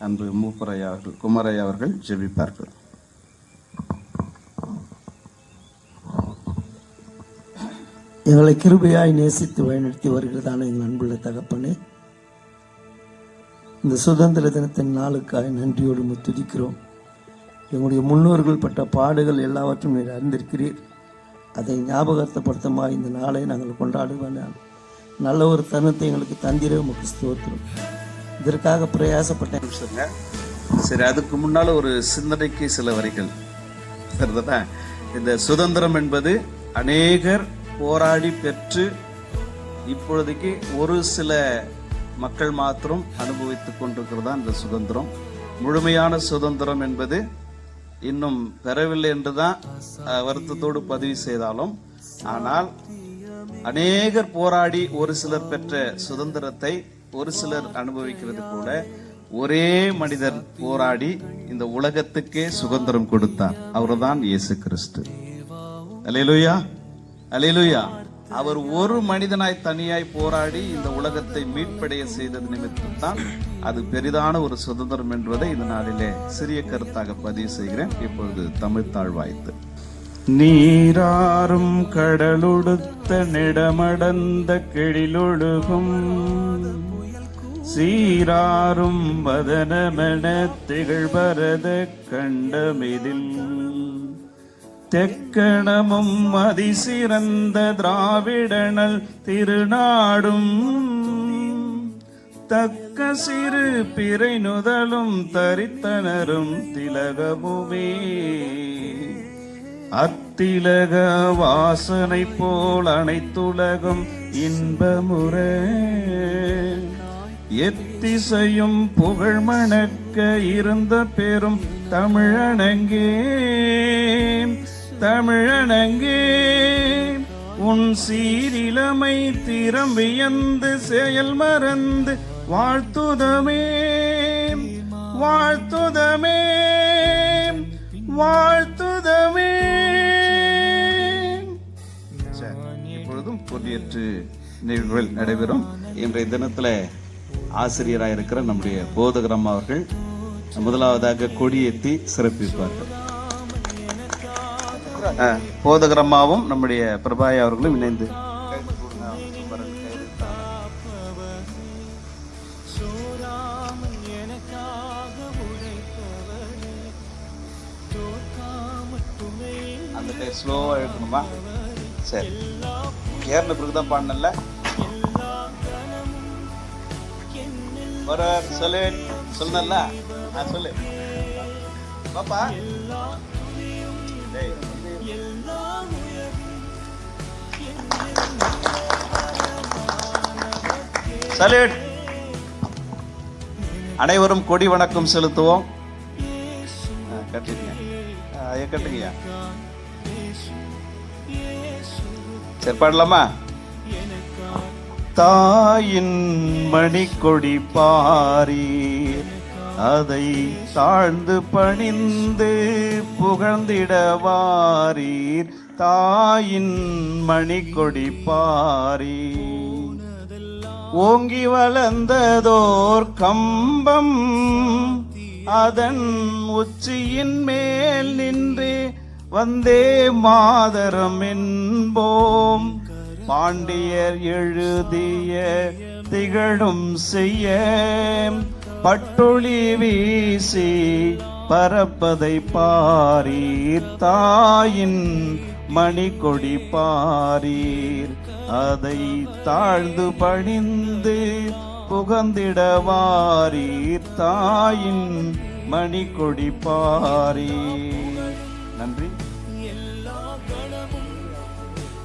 அன்பு மூப்பரையா அவர்கள், குமரையா அவர்கள் ஜெபிப்பார்கள். எங்களை கிருபையாய் நேசித்து வழிநடத்தி வருகிறதான எங்கள் அன்புள்ள தகப்பனே, இந்த சுதந்திர தினத்தின் நாளுக்காக நன்றியோடு துதிக்கிறோம். எங்களுடைய முன்னோர்கள் பட்ட பாடுகள் எல்லாவற்றும் நீர் அறிந்திருக்கிறீர். அதை ஞாபகப்படுத்தமாக இந்த நாளை நாங்கள் கொண்டாடுவேன். நல்ல ஒரு தருணத்தை எங்களுக்கு தந்திர உமக்கு ஸ்தோத்திரம். இதற்காக பிரயாசப்பட்டேன். சரி, அதுக்கு முன்னால் ஒரு சிந்தனைக்கு சில வரிகள். இந்த சுதந்திரம் என்பது அநேகர் போராடி பெற்று இப்பொழுதைக்கு ஒரு சில மக்கள் மாத்திரம் அனுபவித்துக் கொண்டிருக்கிறதா இந்த சுதந்திரம். முழுமையான சுதந்திரம் என்பது இன்னும் பெறவில்லை என்றுதான் வருத்தத்தோடு பதிவு செய்தாலும், ஆனால் அநேகர் போராடி ஒரு சிலர் பெற்ற சுதந்திரத்தை ஒரு சிலர் அனுபவிக்கிறது போல ஒரே மனிதர் போராடி இந்த உலகத்துக்கே சுதந்திரம் கொடுத்தார். அவர்தான் இயேசு கிறிஸ்து. அல்லேலூயா, அல்லேலூயா. அவர் ஒரு மனிதனாய் தனியாய் போராடி இந்த உலகத்தை மீட்படைய செய்தது நிமித்தம் தான் அது பெரிதான ஒரு சுதந்திரம் என்பதை இந்த நாளிலே சிறிய கருத்தாக பதிவு செய்கிறேன். இப்பொழுது தமிழ் தாழ்வாய்த்து. நீராறும் கடலுடுத்த நெடமடந்த கெழிலொழுகும் சீராறும் வதனமென திகழ்பரத கண்டமிதில் தெக்கணமும் அதிசிறந்த திராவிடனல் திருநாடும் தக்க சிறு பிறை நுதலும் தரித்தனரும் திலகமுமே அத்திலக வாசனை போல் அனைத்துலகம் இன்பமுற எத்திசையும் புகழ் மணக்க இருந்த பெரும் தமிழனங்கே தமிழனங்கே உன் சீரிலமை திறம் வியந்து செயல் மறந்து வாழ்த்துதமே வாழ்த்துதமே வாழ்த்துதமே. இப்பொழுதும் கொடியேற்று நிகழ்வுகள் நடைபெறும். இன்றைய தினத்துல ஆசிரியராக இருக்கிற நம்முடைய போதகர் அம்மா அவர்கள் முதலாவதாக கொடியேற்றி சிறப்பிப்பார்கள். போதகர் அம்மாவும் நம்முடைய பிரபாயா அவர்களும் இணைந்து அந்த ஸ்லோவா எழுதணுமா? சரி, ஏறின பிறகுதான் பாடணும்ல. சொல்லு சொல்லல சொல்லு பாப்பா. சல்யூட். அனைவரும் கொடி வணக்கம் செலுத்துவோம். கட்டுங்கய்யா. சரி, பாடலாமா? தாயின் மணிக்கொடி பாரீர், அதை தாழ்ந்து பணிந்து புகழ்ந்திடவாரீர். தாயின் மணிக்கொடி பாரீர், ஓங்கி வளர்ந்ததோர் கம்பம் அதன் உச்சியின் மேல் நின்று வந்தே மாதரம் என்போம். பாண்டியர் எழுதிய திகழும் செய்ய பட்டொளி வீசி பரப்பதை பாரீர். தாயின் மணிக்கொடி பாரீர், அதை தாழ்ந்து பணிந்து புகழ்ந்திடவாரீர். தாயின் மணிக்கொடி பாரீர். நன்றி.